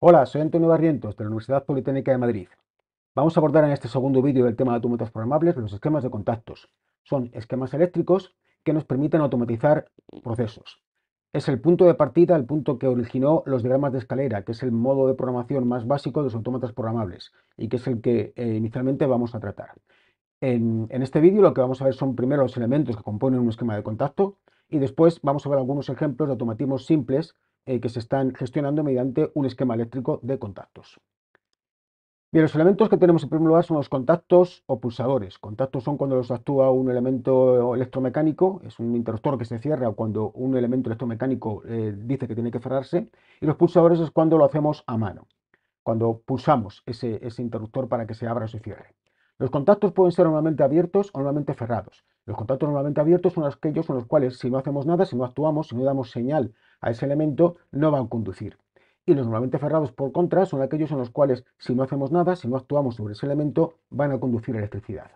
Hola, soy Antonio Barrientos de la Universidad Politécnica de Madrid. Vamos a abordar en este segundo vídeo el tema de autómatas programables los esquemas de contactos. Son esquemas eléctricos que nos permiten automatizar procesos. Es el punto de partida, el punto que originó los diagramas de escalera, que es el modo de programación más básico de los autómatas programables y que es el que inicialmente vamos a tratar. En este vídeo lo que vamos a ver son primero los elementos que componen un esquema de contacto y después vamos a ver algunos ejemplos de automatismos simples que se están gestionando mediante un esquema eléctrico de contactos. Bien, los elementos que tenemos en primer lugar son los contactos o pulsadores. Contactos son cuando los actúa un elemento electromecánico, es un interruptor que se cierra o cuando un elemento electromecánico dice que tiene que cerrarse. Y los pulsadores es cuando lo hacemos a mano, cuando pulsamos ese interruptor para que se abra o se cierre. Los contactos pueden ser normalmente abiertos o normalmente cerrados. Los contactos normalmente abiertos son aquellos en los cuales si no hacemos nada, si no actuamos, si no damos señal a ese elemento, no va a conducir. Y los normalmente cerrados, por contra, son aquellos en los cuales si no hacemos nada, si no actuamos sobre ese elemento, van a conducir electricidad.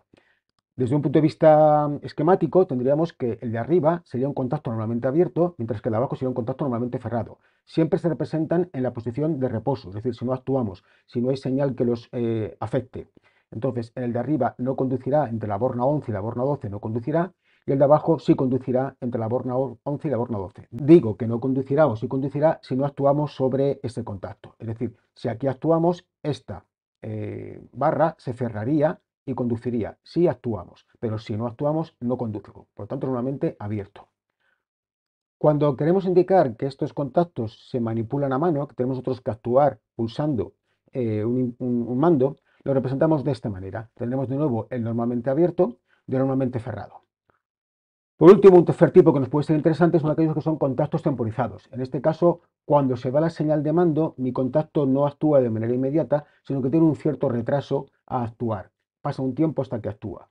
Desde un punto de vista esquemático, tendríamos que el de arriba sería un contacto normalmente abierto, mientras que el de abajo sería un contacto normalmente cerrado. Siempre se representan en la posición de reposo, es decir, si no actuamos, si no hay señal que los afecte. Entonces, el de arriba no conducirá entre la borna 11 y la borna 12, no conducirá, y el de abajo sí conducirá entre la borna 11 y la borna 12. Digo que no conducirá o sí conducirá si no actuamos sobre ese contacto. Es decir, si aquí actuamos, esta barra se cerraría y conduciría si actuamos, pero si no actuamos no conduce, por lo tanto normalmente abierto. Cuando queremos indicar que estos contactos se manipulan a mano, que tenemos nosotros que actuar pulsando un mando, lo representamos de esta manera. Tendremos de nuevo el normalmente abierto y el normalmente cerrado. Por último, un tercer tipo que nos puede ser interesante son aquellos que son contactos temporizados. En este caso, cuando se va la señal de mando, mi contacto no actúa de manera inmediata, sino que tiene un cierto retraso a actuar. Pasa un tiempo hasta que actúa.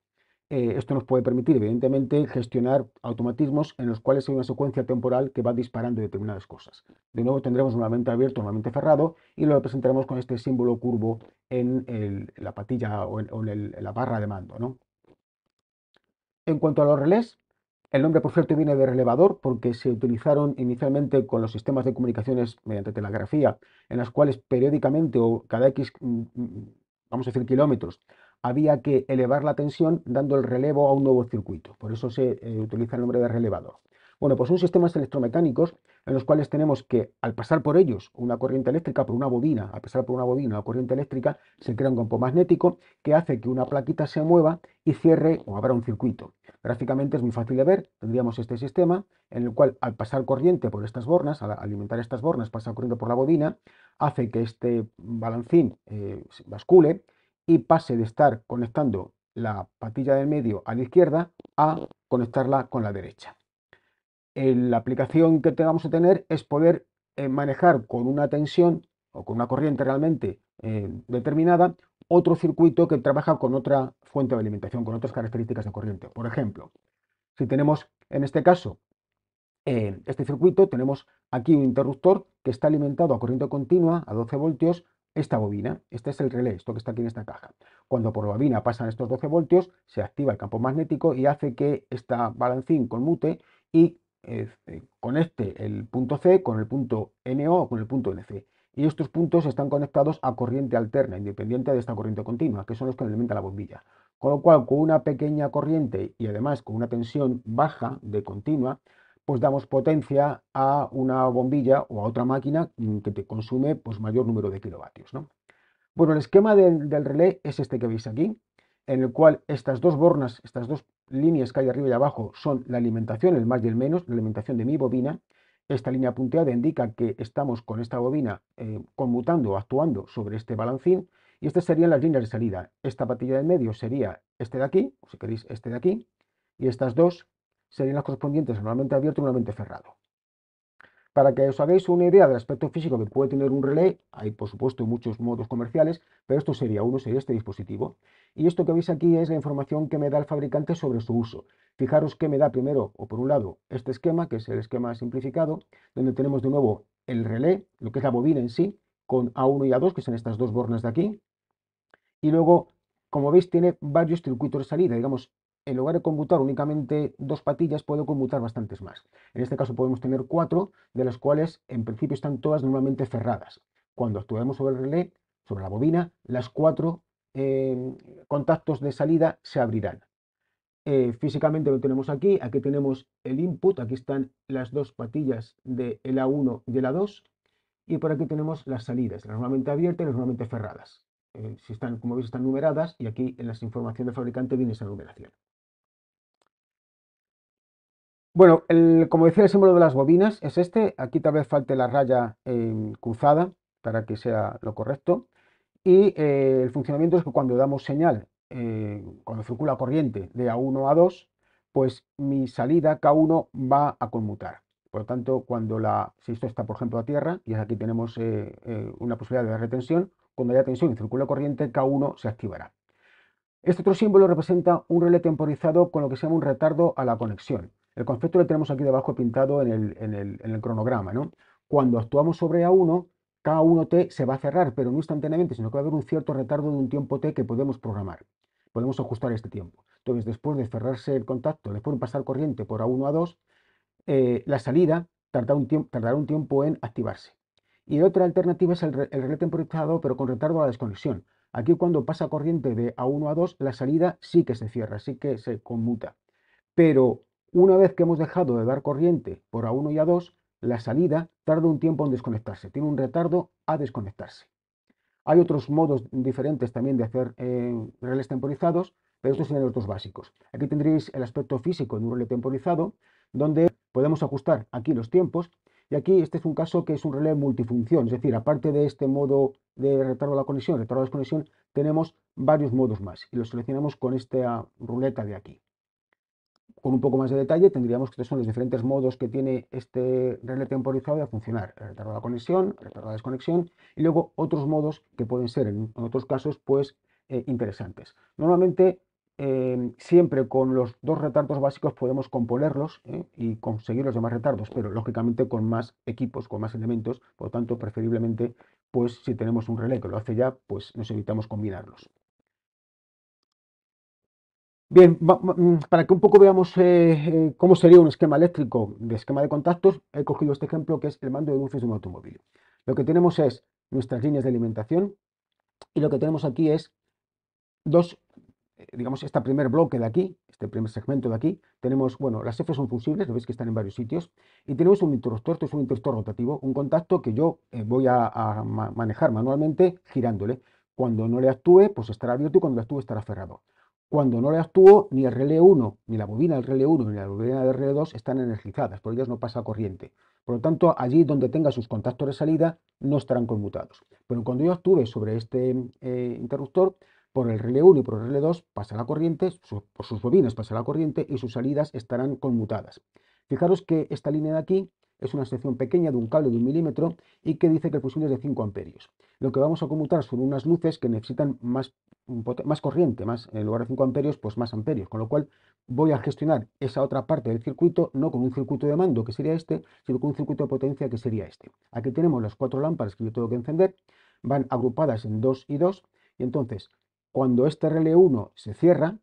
Esto nos puede permitir, evidentemente, gestionar automatismos en los cuales hay una secuencia temporal que va disparando determinadas cosas. De nuevo tendremos normalmente abierto, normalmente cerrado, y lo representaremos con este símbolo curvo en la patilla o en la barra de mando, ¿no? En cuanto a los relés, el nombre, por cierto, viene de relevador porque se utilizaron inicialmente con los sistemas de comunicaciones mediante telegrafía, en las cuales periódicamente o cada X, vamos a decir, kilómetros, había que elevar la tensión dando el relevo a un nuevo circuito. Por eso se utiliza el nombre de relevador. Bueno, pues son sistemas electromecánicos en los cuales tenemos que, al pasar por ellos una corriente eléctrica por una bobina, al pasar por una bobina una corriente eléctrica, se crea un campo magnético que hace que una plaquita se mueva y cierre o abra un circuito. Gráficamente es muy fácil de ver, tendríamos este sistema en el cual al pasar corriente por estas bornas, al alimentar estas bornas, pasa corriente por la bobina, hace que este balancín bascule y pase de estar conectando la patilla del medio a la izquierda a conectarla con la derecha. La aplicación que tengamos que tener es poder manejar con una tensión o con una corriente realmente determinada otro circuito que trabaja con otra fuente de alimentación, con otras características de corriente. Por ejemplo, si tenemos en este caso este circuito, tenemos aquí un interruptor que está alimentado a corriente continua a 12 voltios esta bobina. Este es el relé, esto que está aquí en esta caja. Cuando por la bobina pasan estos 12 voltios, se activa el campo magnético y hace que esta balancín conmute y conecte el punto C con el punto NO o con el punto NC. Y estos puntos están conectados a corriente alterna, independiente de esta corriente continua, que son los que alimentan la bombilla. Con lo cual, con una pequeña corriente y además con una tensión baja de continua, pues damos potencia a una bombilla o a otra máquina que te consume pues, mayor número de kilovatios, ¿no? Bueno, el esquema del relé es este que veis aquí, en el cual estas dos bornas, estas dos líneas que hay arriba y abajo son la alimentación, el más y el menos, la alimentación de mi bobina. Esta línea punteada indica que estamos con esta bobina conmutando o actuando sobre este balancín y estas serían las líneas de salida. Esta patilla del medio sería este de aquí, o si queréis este de aquí, y estas dos serían las correspondientes normalmente abierto y normalmente cerrado. Para que os hagáis una idea del aspecto físico que puede tener un relé, hay por supuesto muchos modos comerciales, pero esto sería uno, sería este dispositivo. Y esto que veis aquí es la información que me da el fabricante sobre su uso. Fijaros que me da primero, o por un lado, este esquema, que es el esquema simplificado, donde tenemos de nuevo el relé, lo que es la bobina en sí, con A1 y A2, que son estas dos bornas de aquí, y luego, como veis, tiene varios circuitos de salida. Digamos, en lugar de conmutar únicamente dos patillas, puedo conmutar bastantes más. En este caso podemos tener cuatro, de las cuales en principio están todas normalmente cerradas. cuando actuemos sobre el relé, sobre la bobina, las 4 contactos de salida se abrirán. Físicamente lo tenemos aquí, aquí tenemos el input, aquí están las dos patillas del A1 y el A2, y por aquí tenemos las salidas, las normalmente abiertas y las normalmente cerradas. Si están, como veis, están numeradas y aquí en la información del fabricante viene esa numeración. Bueno, como decía, el símbolo de las bobinas es este. Aquí tal vez falte la raya cruzada para que sea lo correcto. Y el funcionamiento es que cuando damos señal, cuando circula corriente de A1 a A2, pues mi salida K1 va a conmutar. Por lo tanto, si esto está, por ejemplo, a tierra, y aquí tenemos una posibilidad de retención, cuando haya tensión y circula corriente, K1 se activará. Este otro símbolo representa un relé temporizado con lo que se llama un retardo a la conexión. El concepto lo tenemos aquí debajo pintado en el cronograma, ¿no? Cuando actuamos sobre A1, K1T se va a cerrar, pero no instantáneamente, sino que va a haber un cierto retardo de un tiempo T que podemos programar. Podemos ajustar este tiempo. Entonces, después de cerrarse el contacto, después de pasar corriente por A1 a 2, la salida tardará un tiempo en activarse. Y otra alternativa es el relé temporizado, pero con retardo a la desconexión. Aquí cuando pasa corriente de A1 a 2, la salida sí que se cierra, sí que se conmuta. Pero una vez que hemos dejado de dar corriente por A1 y A2, la salida tarda un tiempo en desconectarse, tiene un retardo a desconectarse. Hay otros modos diferentes también de hacer relés temporizados, pero estos serían los dos básicos. Aquí tendréis el aspecto físico de un relé temporizado, donde podemos ajustar aquí los tiempos, y aquí este es un caso que es un relé multifunción, es decir, aparte de este modo de retardo a la conexión, retardo a la desconexión, tenemos varios modos más, y los seleccionamos con esta ruleta de aquí. Con un poco más de detalle tendríamos que estos son los diferentes modos que tiene este relé temporizado de funcionar. El retardo a la conexión, el retardo a la desconexión y luego otros modos que pueden ser en otros casos pues interesantes. Normalmente siempre con los dos retardos básicos podemos componerlos y conseguir los demás retardos, pero lógicamente con más equipos, con más elementos, por lo tanto preferiblemente pues si tenemos un relé que lo hace ya pues nos evitamos combinarlos. Bien, para que un poco veamos cómo sería un esquema eléctrico de esquema de contactos, he cogido este ejemplo que es el mando de luces de un automóvil. Lo que tenemos es nuestras líneas de alimentación y lo que tenemos aquí es dos, digamos, este primer bloque de aquí, este primer segmento de aquí, tenemos, bueno, las F son fusibles, lo veis que están en varios sitios, y tenemos un interruptor, esto es un interruptor rotativo, un contacto que yo voy a manejar manualmente girándole. Cuando no le actúe, pues estará abierto y cuando le actúe estará cerrado. Cuando no le actúo, ni el relé 1, ni la bobina del relé 1, ni la bobina del relé 2 están energizadas, por ellas no pasa corriente. Por lo tanto, allí donde tenga sus contactos de salida no estarán conmutados. Pero cuando yo actúe sobre este interruptor, por el relé 1 y por el relé 2 pasa la corriente, por sus bobinas pasa la corriente y sus salidas estarán conmutadas. Fijaros que esta línea de aquí es una sección pequeña de un cable de 1 milímetro y que dice que el fusible es de 5 amperios. Lo que vamos a conmutar son unas luces que necesitan más corriente, en lugar de 5 amperios, pues más amperios, con lo cual voy a gestionar esa otra parte del circuito no con un circuito de mando que sería este, sino con un circuito de potencia que sería este. Aquí tenemos las 4 lámparas que yo tengo que encender, van agrupadas en 2 y 2, y entonces cuando este relé 1 se cierra,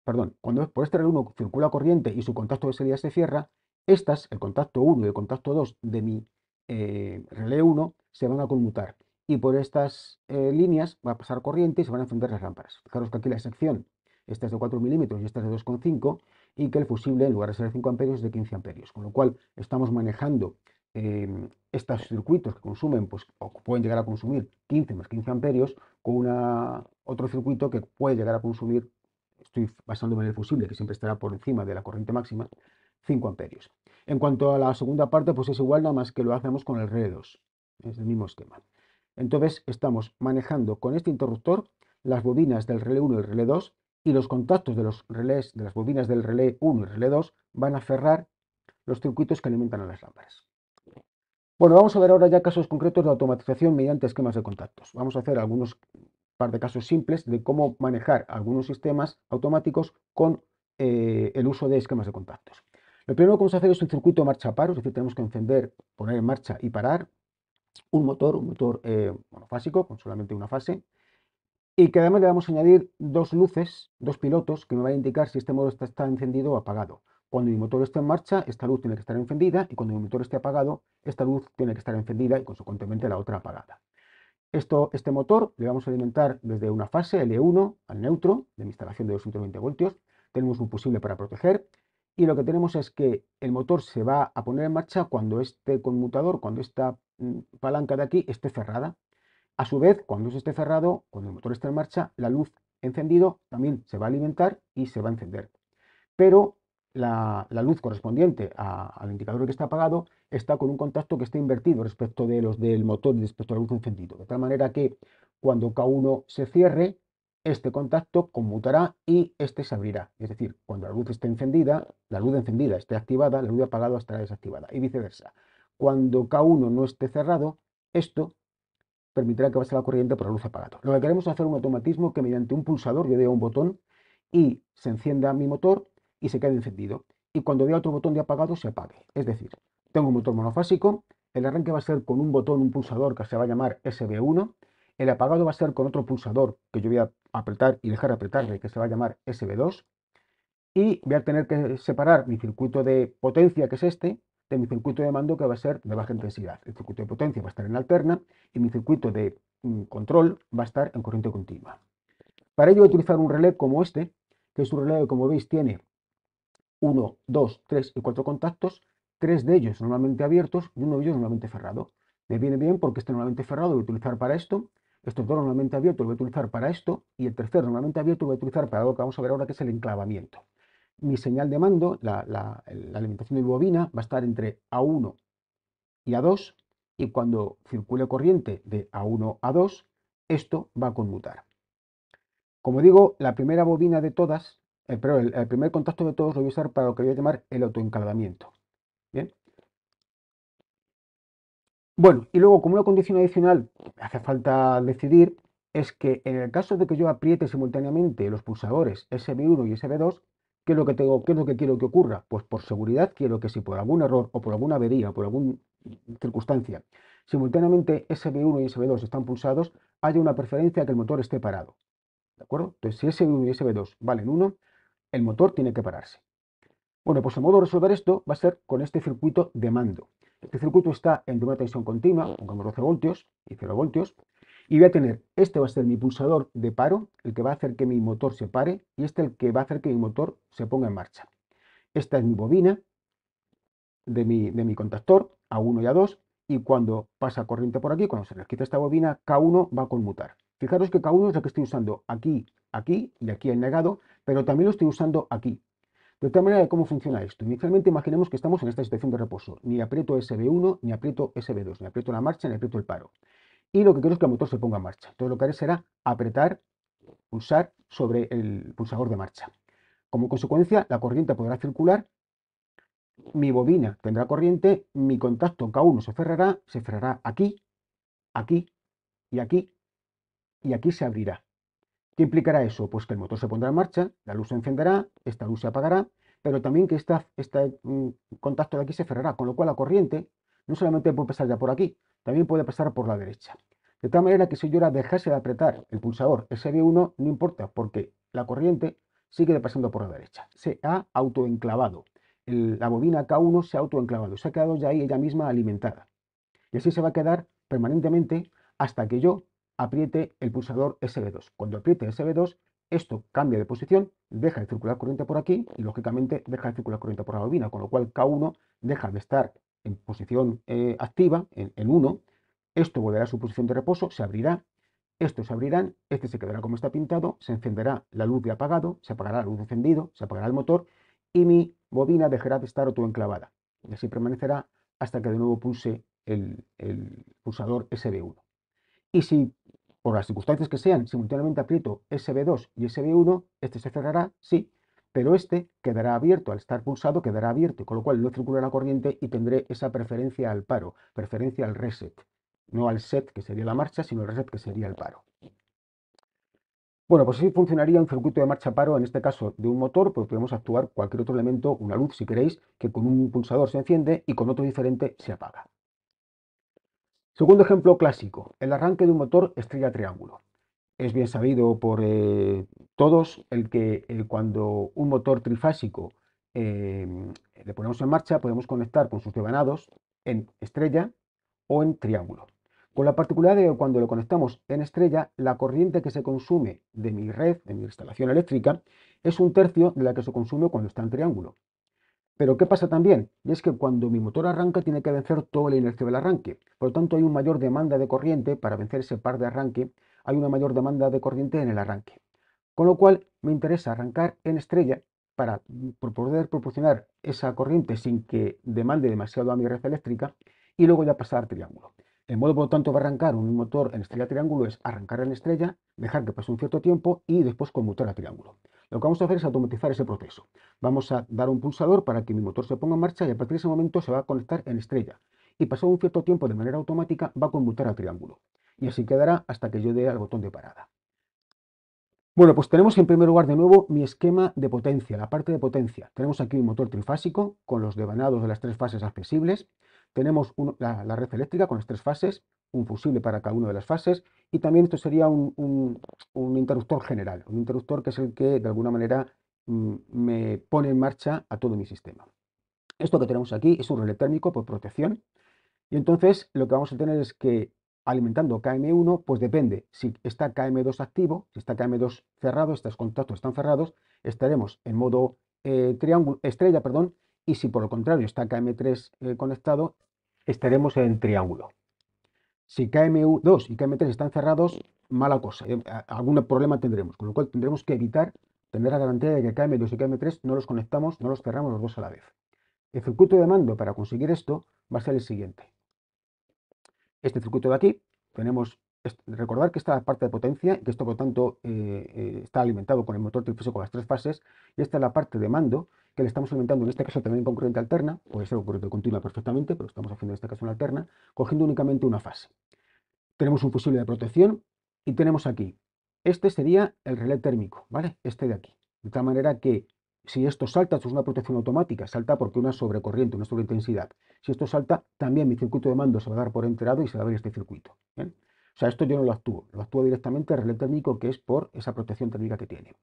perdón, cuando por este relé 1 circula corriente y su contacto de salida se cierra, el contacto 1 y el contacto 2 de mi relé 1 se van a conmutar y por estas líneas va a pasar corriente y se van a encender las lámparas. Fijaros que aquí la sección, esta es de 4 milímetros y esta es de 2,5 y que el fusible en lugar de ser de 5 amperios es de 15 amperios, con lo cual estamos manejando estos circuitos que consumen, pues, o pueden llegar a consumir 15 más 15 amperios con otro circuito que puede llegar a consumir, estoy basándome en el fusible, que siempre estará por encima de la corriente máxima, 5 amperios. En cuanto a la segunda parte, pues es igual, nada más que lo hacemos con el relé 2. Es el mismo esquema. Entonces estamos manejando con este interruptor las bobinas del relé 1 y el relé 2 y los contactos de los relés de las bobinas del relé 1 y el relé 2 van a cerrar los circuitos que alimentan a las lámparas. Bueno, vamos a ver ahora ya casos concretos de automatización mediante esquemas de contactos. Vamos a hacer algunos par de casos simples de cómo manejar algunos sistemas automáticos con el uso de esquemas de contactos. Lo primero que vamos a hacer es un circuito de marcha paro, es decir, tenemos que encender, poner en marcha y parar un motor monofásico con solamente una fase, y que además le vamos a añadir dos luces, dos pilotos, que me van a indicar si este motor está encendido o apagado. Cuando mi motor esté en marcha, esta luz tiene que estar encendida, y cuando mi motor esté apagado, esta luz tiene que estar encendida y consecuentemente la otra apagada. Este motor le vamos a alimentar desde una fase L1 al neutro de mi instalación de 220 voltios. Tenemos un fusible para proteger y lo que tenemos es que el motor se va a poner en marcha cuando este conmutador, cuando esta palanca de aquí esté cerrada. A su vez, cuando eso esté cerrado, cuando el motor esté en marcha, la luz encendido también se va a alimentar y se va a encender. Pero la luz correspondiente al indicador que está apagado está con un contacto que está invertido respecto de los del motor y respecto a la luz encendido. De tal manera que cuando K1 se cierre, este contacto conmutará y este se abrirá. Es decir, cuando la luz esté encendida, la luz encendida esté activada, la luz apagada estará desactivada y viceversa. Cuando K1 no esté cerrado, esto permitirá que pase la corriente por la luz apagada. Lo que queremos es hacer un automatismo que mediante un pulsador yo dé a un botón y se encienda mi motor y se quede encendido. Y cuando dé a otro botón de apagado se apague. Es decir, tengo un motor monofásico, el arranque va a ser con un botón, un pulsador que se va a llamar SB1, el apagado va a ser con otro pulsador que yo voy a apretar y dejar apretarle que se va a llamar SB2 y voy a tener que separar mi circuito de potencia, que es este, de mi circuito de mando, que va a ser de baja intensidad. El circuito de potencia va a estar en alterna y mi circuito de control va a estar en corriente continua. Para ello voy a utilizar un relé como este, que es un relé que, como veis, tiene 1, 2, 3 y 4 contactos, 3 de ellos normalmente abiertos y uno de ellos normalmente cerrado. Me viene bien porque este normalmente cerrado lo voy a utilizar para esto, estos dos normalmente abiertos lo voy a utilizar para esto y el tercero normalmente abierto lo voy a utilizar para algo que vamos a ver ahora, que es el enclavamiento. Mi señal de mando, la alimentación de mi bobina, va a estar entre A1 y A2 y cuando circule corriente de A1 a A2, esto va a conmutar. Como digo, la primera bobina de todas, el primer contacto de todos lo voy a usar para lo que voy a llamar el autoenclavamiento. Bien. Bueno, y luego como una condición adicional, hace falta decidir, es que en el caso de que yo apriete simultáneamente los pulsadores SB1 y SB2, ¿qué es lo que tengo, qué es lo que quiero que ocurra? Pues por seguridad quiero que si por algún error o por alguna avería o por alguna circunstancia, simultáneamente SB1 y SB2 están pulsados, haya una preferencia que el motor esté parado. ¿De acuerdo? Entonces, si SB1 y SB2 valen 1, el motor tiene que pararse. Bueno, pues el modo de resolver esto va a ser con este circuito de mando. Este circuito está entre una tensión continua, pongamos 12 voltios y 0 voltios, y voy a tener, este va a ser mi pulsador de paro, el que va a hacer que mi motor se pare, y este el que va a hacer que mi motor se ponga en marcha. Esta es mi bobina de mi contactor, A1 y A2, y cuando pasa corriente por aquí, cuando se les quita esta bobina, K1 va a conmutar. Fijaros que K1 es lo que estoy usando aquí, aquí y aquí en negado, pero también lo estoy usando aquí. De tal manera, ¿cómo funciona esto? Inicialmente imaginemos que estamos en esta situación de reposo. Ni aprieto SB1, ni aprieto SB2, ni aprieto la marcha, ni aprieto el paro. Y lo que quiero es que el motor se ponga en marcha. Entonces lo que haré será apretar, pulsar sobre el pulsador de marcha. Como consecuencia, la corriente podrá circular, mi bobina tendrá corriente, mi contacto K1 se cerrará aquí, aquí y aquí, y aquí se abrirá. ¿Qué implicará eso? Pues que el motor se pondrá en marcha, la luz se encenderá, esta luz se apagará, pero también que este contacto de aquí se cerrará, con lo cual la corriente no solamente puede pasar ya por aquí, también puede pasar por la derecha. De tal manera que si yo ahora dejase de apretar el pulsador SB1, no importa, porque la corriente sigue pasando por la derecha. Se ha autoenclavado. La bobina K1 se ha autoenclavado, se ha quedado ya ahí ella misma alimentada. Y así se va a quedar permanentemente hasta que yo apriete el pulsador SB2. Cuando apriete SB2, esto cambia de posición, deja de circular corriente por aquí y lógicamente deja de circular corriente por la bobina, con lo cual K1 deja de estar en posición activa, en 1, esto volverá a su posición de reposo, se abrirá, estos se abrirán, este se quedará como está pintado, se encenderá la luz de apagado, se apagará la luz de encendido, se apagará el motor y mi bobina dejará de estar autoenclavada. Y así permanecerá hasta que de nuevo pulse el pulsador SB1. Y si por las circunstancias que sean simultáneamente aprieto SB2 y SB1, este se cerrará, sí, pero este quedará abierto, al estar pulsado quedará abierto, con lo cual no circulará corriente y tendré esa preferencia al paro, preferencia al reset. No al set, que sería la marcha, sino al reset, que sería el paro. Bueno, pues así funcionaría un circuito de marcha paro, en este caso de un motor, pues podemos actuar cualquier otro elemento, una luz si queréis, que con un pulsador se enciende y con otro diferente se apaga. Segundo ejemplo clásico, el arranque de un motor estrella triángulo. Es bien sabido por todos el que cuando un motor trifásico le ponemos en marcha, podemos conectar con sus devanados en estrella o en triángulo. Con la particularidad de que cuando lo conectamos en estrella, la corriente que se consume de mi red, de mi instalación eléctrica, es un tercio de la que se consume cuando está en triángulo. Pero ¿qué pasa también? Y es que cuando mi motor arranca tiene que vencer toda la inercia del arranque. Por lo tanto, hay una mayor demanda de corriente para vencer ese par de arranque. Hay una mayor demanda de corriente en el arranque. Con lo cual, me interesa arrancar en estrella para poder proporcionar esa corriente sin que demande demasiado a mi red eléctrica y luego ya pasar a triángulo. El modo, por lo tanto, de arrancar un motor en estrella triángulo es arrancar en estrella, dejar que pase un cierto tiempo y después conmutar a triángulo. Lo que vamos a hacer es automatizar ese proceso. Vamos a dar un pulsador para que mi motor se ponga en marcha y a partir de ese momento se va a conectar en estrella. Y pasado un cierto tiempo de manera automática va a conmutar a triángulo. Y así quedará hasta que yo dé al botón de parada. Bueno, pues tenemos en primer lugar de nuevo mi esquema de potencia, la parte de potencia. Tenemos aquí un motor trifásico con los devanados de las tres fases accesibles. Tenemos la red eléctrica con las tres fases, un fusible para cada una de las fases y también esto sería un interruptor general, un interruptor que es el que de alguna manera me pone en marcha a todo mi sistema. Esto que tenemos aquí es un relé térmico por protección y entonces lo que vamos a tener es que alimentando KM1, pues depende, si está KM2 activo, si está KM2 cerrado, estos contactos están cerrados, estaremos en modo triángulo, estrella, perdón, y si por el contrario está KM3 conectado, estaremos en triángulo. Si KM2 y KM3 están cerrados, mala cosa, algún problema tendremos, con lo cual tendremos que evitar tener la garantía de que KM2 y KM3 no los conectamos, no los cerramos los dos a la vez. El circuito de mando para conseguir esto va a ser el siguiente. Este circuito de aquí, tenemos, recordar que esta parte de potencia, que esto por lo tanto está alimentado con el motor trifásico con las tres fases, y esta es la parte de mando que le estamos alimentando en este caso también con corriente alterna, puede ser con corriente continua perfectamente, pero estamos haciendo en este caso una alterna, cogiendo únicamente una fase. Tenemos un fusible de protección y tenemos aquí, este sería el relé térmico, ¿vale? Este de aquí. De tal manera que si esto salta, esto es una protección automática, salta porque una sobrecorriente, una sobreintensidad. Si esto salta, también mi circuito de mando se va a dar por enterado y se va a abrir este circuito. ¿Bien? O sea, esto yo no lo actúo directamente el relé térmico que es por esa protección térmica que tiene.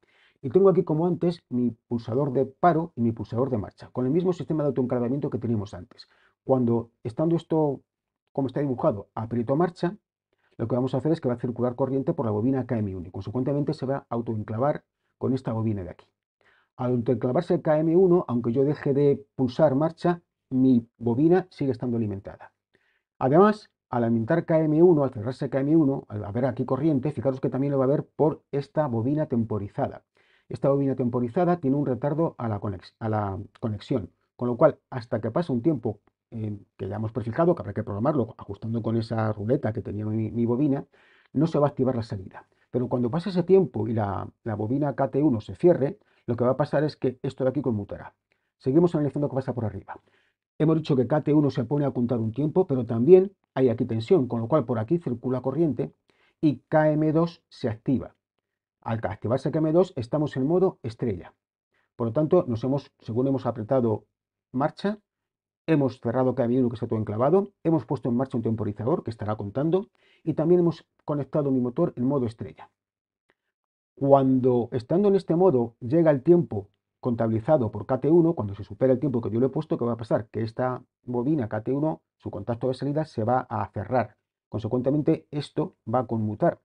Y tengo aquí como antes mi pulsador de paro y mi pulsador de marcha, con el mismo sistema de autoenclavamiento que teníamos antes. Cuando estando esto como está dibujado, aprieto marcha, lo que vamos a hacer es que va a circular corriente por la bobina KM1 y consecuentemente se va a autoenclavar con esta bobina de aquí. Al autoenclavarse el KM1, aunque yo deje de pulsar marcha, mi bobina sigue estando alimentada. Además, al alimentar KM1, al cerrarse KM1, al haber aquí corriente, fijaros que también lo va a haber por esta bobina temporizada. Esta bobina temporizada tiene un retardo a la conexión, con lo cual, hasta que pase un tiempo que ya hemos prefijado, que habrá que programarlo ajustando con esa ruleta que tenía mi bobina, no se va a activar la salida. Pero cuando pase ese tiempo y la bobina KT1 se cierre, lo que va a pasar es que esto de aquí conmutará. Seguimos analizando lo que pasa por arriba. Hemos dicho que KT1 se pone a contar un tiempo, pero también hay aquí tensión, con lo cual por aquí circula corriente y KM2 se activa. Al activarse KM2 estamos en modo estrella. Por lo tanto, según hemos apretado marcha, hemos cerrado KM1 que está todo enclavado, hemos puesto en marcha un temporizador que estará contando y también hemos conectado mi motor en modo estrella. Cuando estando en este modo llega el tiempo contabilizado por KT1, cuando se supera el tiempo que yo le he puesto, ¿qué va a pasar? Que esta bobina KT1, su contacto de salida se va a cerrar. Consecuentemente, esto va a conmutar.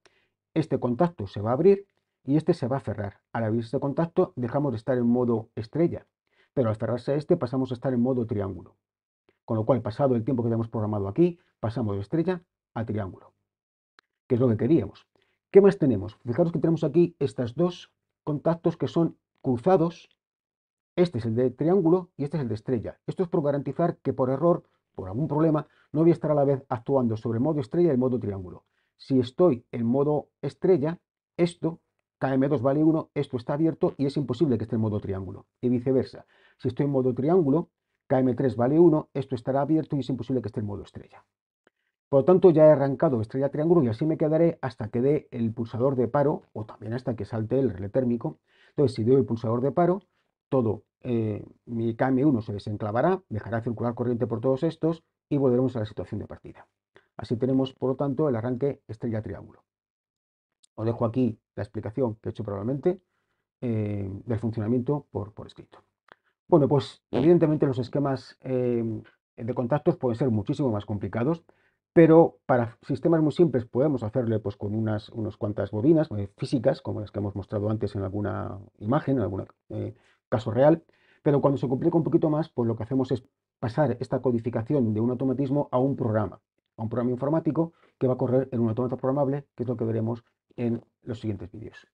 Este contacto se va a abrir y este se va a cerrar. Al abrirse este contacto, dejamos de estar en modo estrella, pero al cerrarse este, pasamos a estar en modo triángulo. Con lo cual, pasado el tiempo que tenemos programado aquí, pasamos de estrella a triángulo, que es lo que queríamos. ¿Qué más tenemos? Fijaros que tenemos aquí estos dos contactos que son cruzados. Este es el de triángulo y este es el de estrella. Esto es por garantizar que por error, por algún problema, no voy a estar a la vez actuando sobre el modo estrella y el modo triángulo. Si estoy en modo estrella, esto, KM2 vale 1, esto está abierto y es imposible que esté en modo triángulo. Y viceversa. Si estoy en modo triángulo, KM3 vale 1, esto estará abierto y es imposible que esté en modo estrella. Por lo tanto, ya he arrancado estrella triángulo y así me quedaré hasta que dé el pulsador de paro o también hasta que salte el relé térmico. Entonces, si doy el pulsador de paro, todo mi KM1 se desenclavará, dejará circular corriente por todos estos y volveremos a la situación de partida. Así tenemos, por lo tanto, el arranque estrella triángulo. Os dejo aquí la explicación que he hecho probablemente del funcionamiento por escrito. Bueno, pues evidentemente los esquemas de contactos pueden ser muchísimo más complicados. pero para sistemas muy simples podemos hacerle pues, con unas cuantas bobinas físicas, como las que hemos mostrado antes en alguna imagen, en algún caso real, pero cuando se complica un poquito más, pues lo que hacemos es pasar esta codificación de un automatismo a un programa informático que va a correr en un autómata programable, que es lo que veremos en los siguientes vídeos.